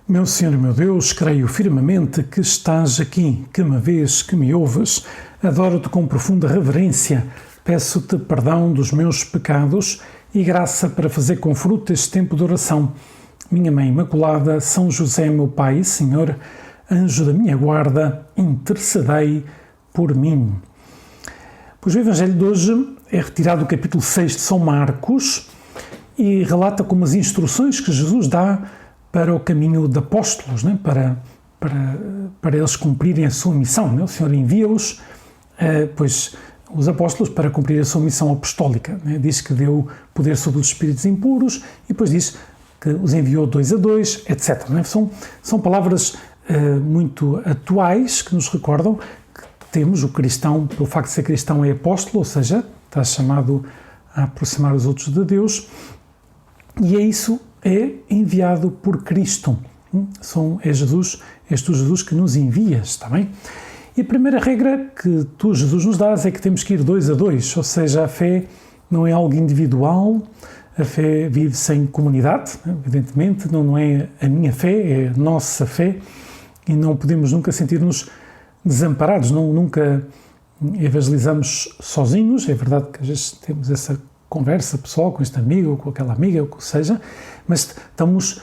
Meu Senhor e meu Deus, creio firmemente que estás aqui, que me vês, que me ouves. Adoro-te com profunda reverência. Peço-te perdão dos meus pecados e graça para fazer com fruto este tempo de oração. Minha Mãe Imaculada, São José, meu Pai e Senhor, anjo da minha guarda, intercedei por mim. Pois o Evangelho de hoje é retirado do capítulo 6 de São Marcos e relata como as instruções que Jesus dá para o caminho de apóstolos, né? para eles cumprirem a sua missão. Né? O Senhor envia-os, pois os apóstolos, para cumprir a sua missão apostólica. Né? Diz que deu poder sobre os espíritos impuros e depois diz que os enviou 2 a 2, etc. Né? São palavras muito atuais que nos recordam que temos o cristão, pelo facto de ser cristão, é apóstolo, ou seja, está chamado a aproximar os outros de Deus, e é enviado por Cristo. És tu, Jesus, que nos envias, está bem? E a primeira regra que tu, Jesus, nos dás é que temos que ir 2 a 2, ou seja, a fé não é algo individual, a fé vive-se em comunidade, evidentemente, não é a minha fé, é a nossa fé, e não podemos nunca sentir-nos desamparados, nunca evangelizamos sozinhos. É verdade que às vezes temos essa conversa pessoal com este amigo ou com aquela amiga, ou o que seja, mas estamos,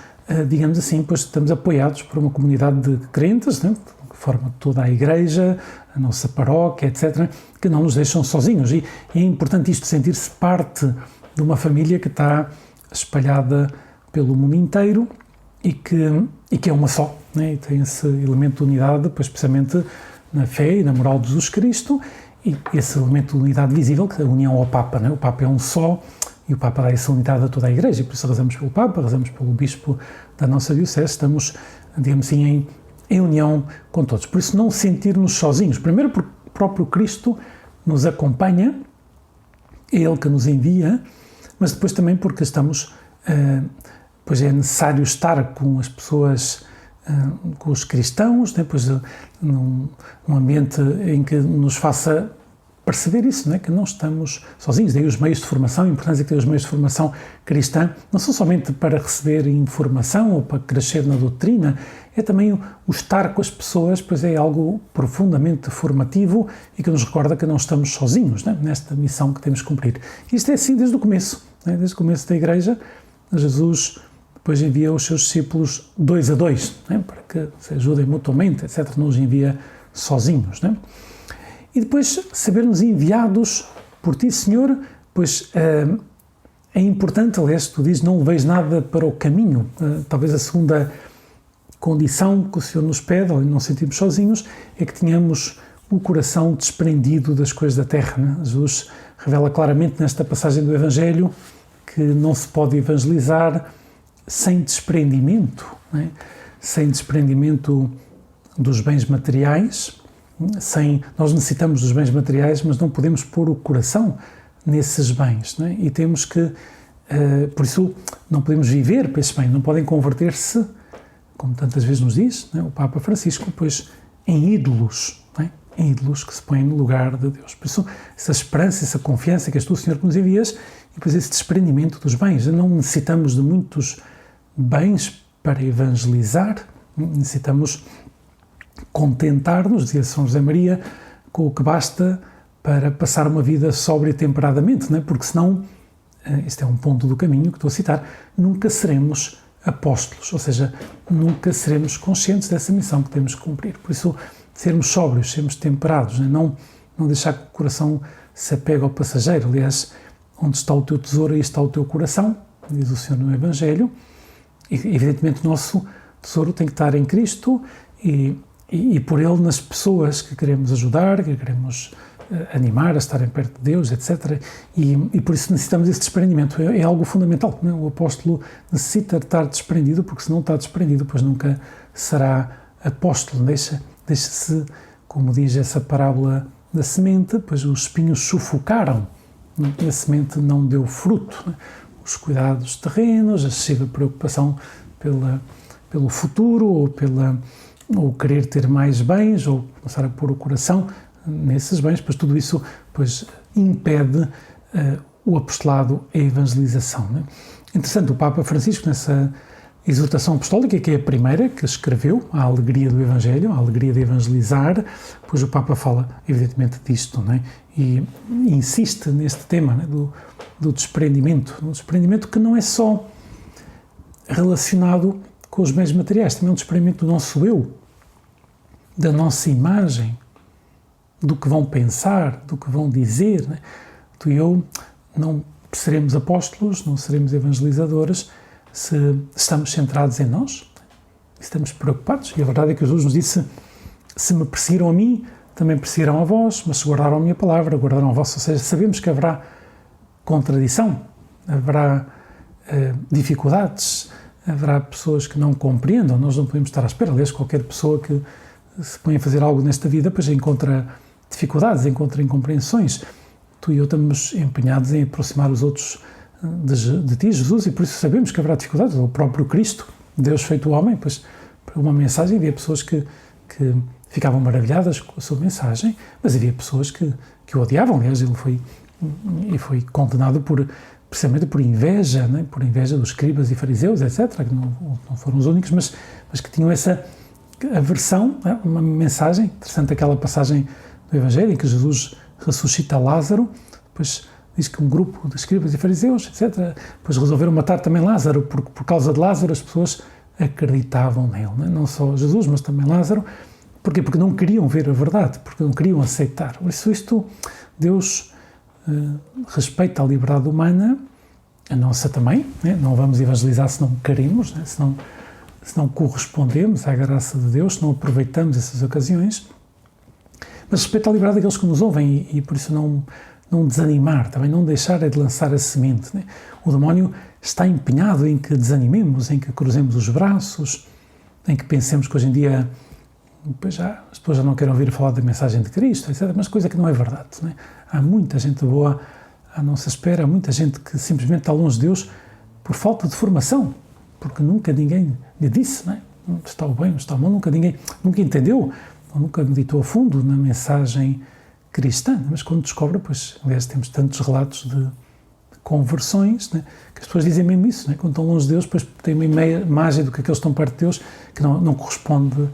digamos assim, pois estamos apoiados por uma comunidade de crentes, né, que forma toda a igreja, a nossa paróquia, etc., que não nos deixam sozinhos. E é importante isto, sentir-se parte de uma família que está espalhada pelo mundo inteiro e que é uma só, né, e tem esse elemento de unidade, pois, especialmente na fé e na moral de Jesus Cristo, e esse elemento de unidade visível, que é a união ao Papa, né? O Papa é um só, e o Papa dá essa unidade a toda a Igreja, e por isso rezamos pelo Papa, rezamos pelo Bispo da nossa Diocese, estamos, digamos assim, em união com todos. Por isso, não sentir-nos sozinhos. Primeiro, porque o próprio Cristo nos acompanha, é Ele que nos envia, mas depois também porque estamos, pois é necessário estar com as pessoas, com os cristãos, né? Pois, num ambiente em que nos faça perceber isso, né? Que não estamos sozinhos. Daí os meios de formação, a importância que tem os meios de formação cristã, não são somente para receber informação ou para crescer na doutrina, é também o estar com as pessoas, pois é algo profundamente formativo e que nos recorda que não estamos sozinhos, né? Nesta missão que temos que cumprir. Isto é assim desde o começo, né? Desde o começo da Igreja, Jesus depois envia os seus discípulos 2 a 2, né, para que se ajudem mutuamente, etc. Não os envia sozinhos. Né? E depois, sabermos enviados por ti, Senhor, pois é importante, aliás, tu dizes, não leveis nada para o caminho. Talvez a segunda condição que o Senhor nos pede, ao não sentirmos sozinhos, é que tenhamos o coração desprendido das coisas da terra. Né? Jesus revela claramente nesta passagem do Evangelho que não se pode evangelizar sem desprendimento, né? Sem desprendimento dos bens materiais, nós necessitamos dos bens materiais, mas não podemos pôr o coração nesses bens, né? E temos que, por isso, não podemos viver para esses bens, não podem converter-se, como tantas vezes nos diz, né, o Papa Francisco, pois em ídolos, né? Em ídolos que se põem no lugar de Deus. Por isso, essa esperança, essa confiança que és tu, Senhor, que nos envias, e depois esse desprendimento dos bens. Não necessitamos de muitos bens para evangelizar, necessitamos contentar-nos, dizia São José Maria, com o que basta para passar uma vida sóbria e temperadamente, não é? Porque senão, este é um ponto do caminho que estou a citar, nunca seremos apóstolos, ou seja, nunca seremos conscientes dessa missão que temos que cumprir. Por isso, sermos sóbrios, sermos temperados, não deixar que o coração se apegue ao passageiro. Aliás, onde está o teu tesouro, aí está o teu coração, diz o Senhor no Evangelho. E, evidentemente, o nosso tesouro tem que estar em Cristo e por Ele nas pessoas que queremos ajudar, que queremos animar a estarem perto de Deus, etc. E por isso necessitamos desse desprendimento. É algo fundamental, não é? O apóstolo necessita de estar desprendido, porque se não está desprendido, pois nunca será apóstolo. Deixa-se, como diz essa parábola da semente, pois os espinhos sufocaram e a semente não deu fruto, né? Os cuidados terrenos, a excessiva preocupação pelo futuro, ou querer ter mais bens, ou começar a pôr o coração nesses bens, pois tudo isso pois, impede o apostolado e a evangelização. Né? Interessante, o Papa Francisco, exortação apostólica, que é a primeira que escreveu, a alegria do Evangelho, a alegria de evangelizar. Pois o Papa fala, evidentemente, disto, não é? E insiste neste tema, não é? do desprendimento. Um desprendimento que não é só relacionado com os bens materiais, também é um desprendimento do nosso eu, da nossa imagem, do que vão pensar, do que vão dizer, não é? Tu e eu não seremos apóstolos, não seremos evangelizadores se estamos centrados em nós, estamos preocupados. E a verdade é que Jesus nos disse: se me perseguiram a mim, também perseguirão a vós, mas se guardaram a minha palavra, guardaram a vossa. Ou seja, sabemos que haverá contradição, haverá dificuldades, haverá pessoas que não compreendam, nós não podemos estar à espera. Aliás, qualquer pessoa que se põe a fazer algo nesta vida, pois encontra dificuldades, encontra incompreensões. Tu e eu estamos empenhados em aproximar os outros de ti, Jesus, e por isso sabemos que haverá dificuldades. O próprio Cristo, Deus feito homem, pois uma mensagem, havia pessoas que ficavam maravilhadas com a sua mensagem, mas havia pessoas que o odiavam. Aliás, ele foi condenado precisamente por inveja, né? Por inveja dos escribas e fariseus, etc., que não foram os únicos, mas que tinham essa aversão, né? Uma mensagem interessante, aquela passagem do Evangelho em que Jesus ressuscita Lázaro, depois diz que um grupo de escribas e fariseus, etc., depois resolveram matar também Lázaro, porque por causa de Lázaro as pessoas acreditavam nele, né? Não só Jesus, mas também Lázaro. Porquê? Porque não queriam ver a verdade, porque não queriam aceitar. Por isso, Deus respeita a liberdade humana, a nossa também, né? Não vamos evangelizar se não queremos, né? se não correspondemos à graça de Deus, se não aproveitamos essas ocasiões, mas respeita a liberdade daqueles que nos ouvem e por isso não desanimar, também não deixar de lançar a semente, né? O demónio está empenhado em que desanimemos, em que cruzemos os braços, em que pensemos que hoje em dia as pessoas já não querem ouvir falar da mensagem de Cristo, etc., mas coisa que não é verdade, né? Há muita gente boa à nossa espera, há muita gente que simplesmente está longe de Deus por falta de formação, porque nunca ninguém lhe disse, né? Está o bem, está o mal, nunca entendeu, nunca meditou a fundo na mensagem cristã, mas quando descobre, pois, aliás, temos tantos relatos de conversões, né, que as pessoas dizem mesmo isso, né, quando estão longe de Deus, depois têm uma imagem do que aqueles que estão perto de Deus que não corresponde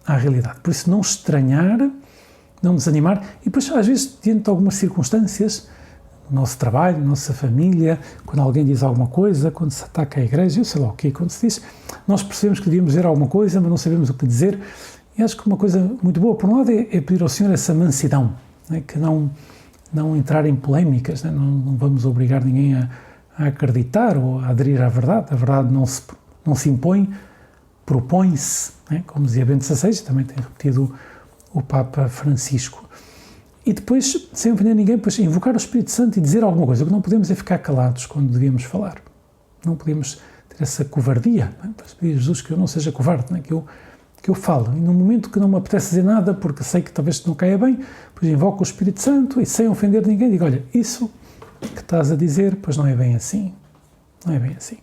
à realidade. Por isso, não estranhar, não desanimar, e depois, às vezes, diante de algumas circunstâncias, no nosso trabalho, na nossa família, quando alguém diz alguma coisa, quando se ataca a igreja, eu sei lá o quê, quando se diz, nós percebemos que devíamos dizer alguma coisa, mas não sabemos o que dizer, e acho que uma coisa muito boa, por um lado, é pedir ao Senhor essa mansidão, né, que não entrar em polémicas, né, não vamos obrigar ninguém a acreditar ou a aderir à verdade. A verdade não se impõe, propõe-se, né, como dizia Bento XVI, também tem repetido o Papa Francisco. E depois, sem ofender ninguém, depois invocar o Espírito Santo e dizer alguma coisa. O que não podemos é ficar calados quando devíamos falar. Não podemos ter essa covardia, né, para pedir a Jesus que eu não seja covarde, né, que eu falo, e no momento que não me apetece dizer nada, porque sei que talvez não caia bem, pois invoco o Espírito Santo e sem ofender ninguém, digo, olha, isso que estás a dizer, pois não é bem assim, não é bem assim.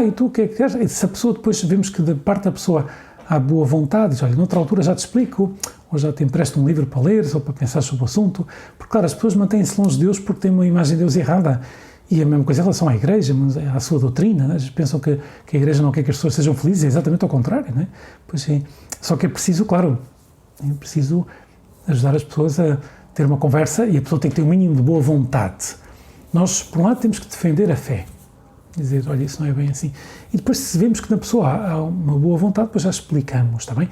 E tu o que é que queres? E se a pessoa depois vemos que da parte da pessoa há boa vontade, diz, olha, noutra altura já te explico, ou já te empresto um livro para leres, ou para pensar sobre o assunto, porque claro, as pessoas mantêm-se longe de Deus porque têm uma imagem de Deus errada. E a mesma coisa em relação à Igreja, à sua doutrina, né? Pensam que a Igreja não quer que as pessoas sejam felizes, é exatamente ao contrário, né? Pois sim. Só que é preciso, claro, ajudar as pessoas a ter uma conversa e a pessoa tem que ter um mínimo de boa vontade. Nós, por um lado, temos que defender a fé, dizer, olha, isso não é bem assim. E depois, se vemos que na pessoa há uma boa vontade, depois já explicamos, está bem?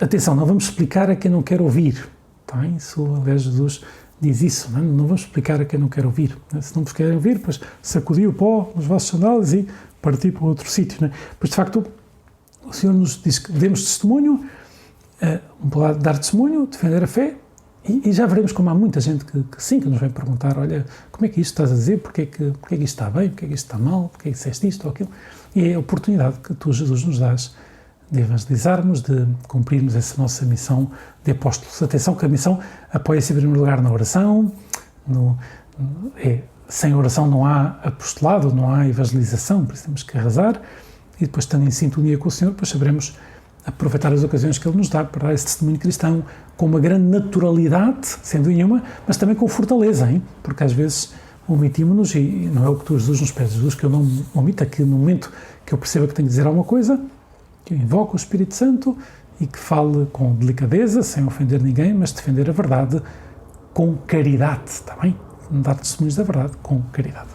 Atenção, não vamos explicar a quem não quer ouvir, está bem? Isso, aliás, Jesus diz isso, não vamos explicar a quem não quer ouvir. Se não vos querem ouvir, pois sacudi o pó nos vossos sandálios e parti para outro sítio. Pois, de facto, o Senhor nos diz que demos testemunho, dar testemunho, defender a fé, e já veremos como há muita gente que nos vem perguntar, olha, como é que isto estás a dizer, porque é que isto está bem, porque é que isto está mal, porque é que disseste isto ou aquilo. E é a oportunidade que tu, Jesus, nos dás de evangelizarmos, de cumprirmos essa nossa missão de apóstolos. Atenção que a missão apoia-se em primeiro lugar na oração, sem oração não há apostolado, não há evangelização, por isso temos que rezar, e depois estando em sintonia com o Senhor, depois saberemos aproveitar as ocasiões que Ele nos dá para dar esse testemunho cristão com uma grande naturalidade, sem dúvida nenhuma, mas também com fortaleza, hein? Porque às vezes omitimos-nos e não é o que tu, Jesus, nos pedes. Jesus, que eu não me omita, que no momento que eu perceba que tenho que dizer alguma coisa, que eu invoque o Espírito Santo e que fale com delicadeza, sem ofender ninguém, mas defender a verdade com caridade, está bem? Dar testemunhos da verdade com caridade.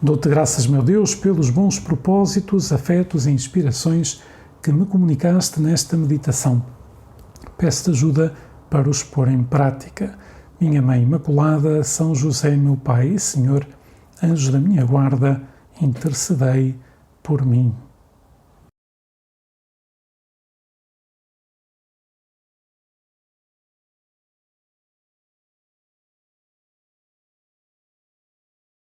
Dou-te graças, meu Deus, pelos bons propósitos, afetos e inspirações que me comunicaste nesta meditação. Peço-te ajuda para os pôr em prática. Minha Mãe Imaculada, São José, meu Pai e Senhor, anjo da minha guarda, intercedei por mim.